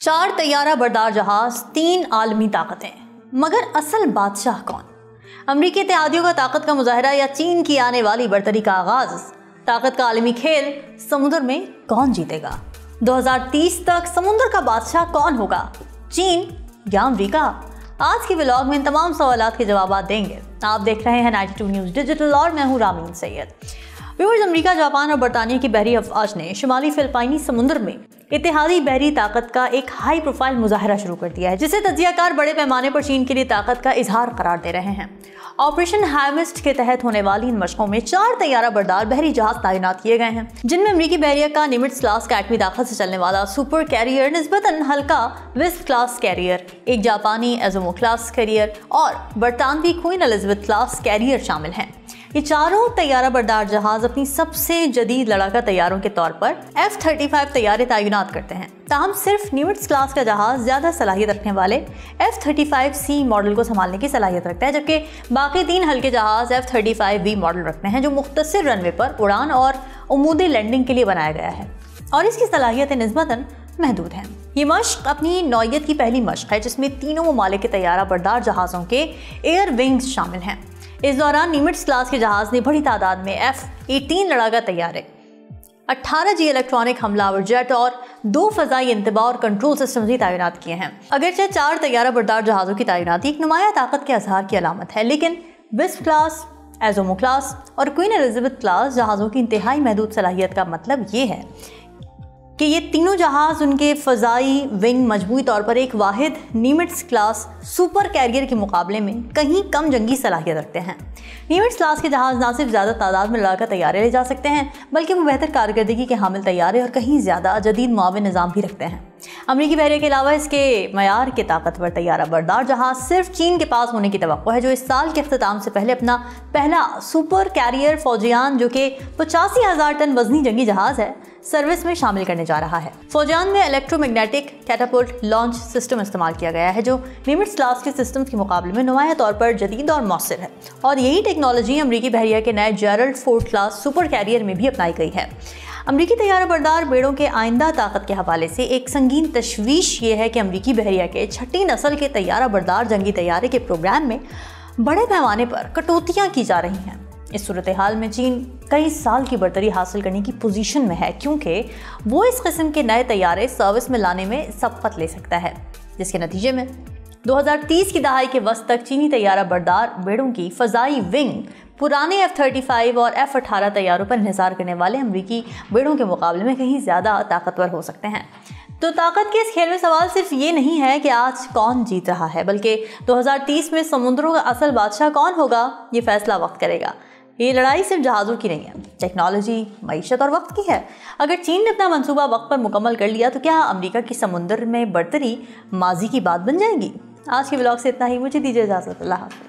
4 तैयारा बरदार जहाज, 3 आलमी ताकतें, मगर असल बादशाह कौन? अमरीकी इत्तेहादियों का ताकत का मुजाहरा या चीन की आने वाली बरतरी का आगाज? ताकत का आलमी खेल समुद्र में कौन जीतेगा? 2030 तक समुद्र का बादशाह कौन होगा, चीन या अमरीका? आज के व्लॉग में इन तमाम सवालात के जवाब देंगे। आप देख रहे हैं 92 न्यूज़ डिजिटल और मैं हूं Ramin Syed. Viewers, America, Japan और बरतानिया की बहरी अफवाज ने शुमाली फिलिपाइनी समुद्र में इत्तेहादी बहरी ताकत का एक हाई प्रोफाइल मुजाहरा शुरू कर दिया है, जिसे तज्जियाकार बड़े पैमाने पर चीन के लिए ताकत का इजहार करार दे रहे हैं। ऑपरेशन हार्वेस्ट के तहत होने वाली इन मशकों में 4 तैयारा बरदार बहरी जहाज तैनात किए गए हैं, जिनमें अमरीकी बहरिया का निमिट्ज क्लास का एटमी ताकत से चलने वाला सुपर कैरियर निस्बतन हल्का विस्प क्लास कैरियर, एक जापानी एजोमो क्लास कैरियर और बरतानवी क्वीन एलिजाबेथ क्लास कैरियर शामिल हैं। ये चारों तैयारा बरदार जहाज अपनी सबसे जदीद लड़ाका तैयारों के तौर पर F-35 तैयारे तैनात करते हैं। ताहम सिर्फ निमिट्ज क्लास का जहाज ज्यादा सलाहियत रखने वाले F-35C मॉडल को संभालने की सलाहियत रखता है, जबकि बाकी 3 हल्के जहाज F-35B मॉडल रखते हैं, जो मुख्तसर रनवे पर उड़ान और उमूदी लैंडिंग के लिए बनाया गया है और इसकी सलाहियतें निस्बतन महदूद हैं। ये मश्क अपनी नौयत की पहली मश्क है जिसमें तीनों ममालिक के तैयारा बरदार जहाज़ों के एयर विंग्स शामिल हैं। इस दौरान निमिट्ज क्लास के जहाज ने बड़ी तादाद में F-18 लड़ाका तैयारे, 18G इलेक्ट्रॉनिक हमलावर जेट और 2 फजाई इंतबा और कंट्रोल सिस्टम भी तैनात किए हैं। अगरचे 4 तैयारा बरदार जहाज़ों की तैनाती एक नुमाया ताकत के अजहार की अलामत है, लेकिन विस्प क्लास, एजोमो क्लास और क्वीन एलिजाबेथ क्लास जहाज़ों की इंतहाई महदूद सलाहियत का मतलब ये है कि ये तीनों जहाज़ उनके फ़ज़ाई विंग मजमूई तौर पर एक वाहिद निमिट्ज क्लास सुपर कैरियर के मुकाबले में कहीं कम जंगी सलाहियत रखते हैं। निमिट्ज क्लास के जहाज़ न सिर्फ ज़्यादा तादाद में लड़ाका तैयारे ले जा सकते हैं, बल्कि वो बेहतर कारकर्दगी के हामिल तैयारे और कहीं ज़्यादा जदीद मुआविन निज़ाम भी रखते हैं। अमरीकी बहरिया के अलावा इसके मयार के ताकतवर तैयारा बरदार जहाज सिर्फ चीन के पास होने की तवक्को है, जो इस साल के अख्ताम से पहले अपना पहला सुपर कैरियर फौजियान, जो कि 85,000 टन वजनी जंगी जहाज है, सर्विस में शामिल करने जा रहा है। फौजियान में इलेक्ट्रोमैग्नेटिक कैटापुल्ट लॉन्च सिस्टम इस्तेमाल किया गया है, जो निमिट्ज क्लास के सिस्टम के मुकाबले में नुमाया तौर पर जदीद और मौसर है, और यही टेक्नोलॉजी अमरीकी बहरिया के नए Gerald Ford class super carrier में भी अपनाई गई है। अमरीकी तैयारा बरदार बेड़ों के आइंदा ताकत के हवाले से एक संगीन तशवीश ये है कि अमरीकी बहरिया के 6ठी नस्ल के तैयारा बरदार जंगी तैयारे के प्रोग्राम में बड़े पैमाने पर कटौतियाँ की जा रही हैं। इस सूरत हाल में चीन कई साल की बरतरी हासिल करने की पोजीशन में है, क्योंकि वो इस किस्म के नए तैयारे सर्विस में लाने में सबकत ले सकता है, जिसके नतीजे में 2030 की दहाई के वस्त तक चीनी तैयारा बरदार बेड़ों की फ़ज़ाई विंग पुराने F-35 और F-18 तैयारों पर इंहिसार करने वाले अमरीकी बेड़ों के मुकाबले में कहीं ज़्यादा ताकतवर हो सकते हैं। तो ताकत के इस खेल में सवाल सिर्फ ये नहीं है कि आज कौन जीत रहा है, बल्कि 2030 में समुद्रों का असल बादशाह कौन होगा, ये फैसला वक्त करेगा। ये लड़ाई सिर्फ जहाज़ों की नहीं है, टेक्नोलॉजी, मईशत और वक्त की है। अगर चीन ने अपना मंसूबा वक्त पर मुकम्मल कर लिया तो क्या अमेरिका की समुद्र में बरतरी माजी की बात बन जाएगी? आज के व्लॉग से इतना ही। मुझे दीजिए इजाज़त। अल्लाह हाफ़िज़।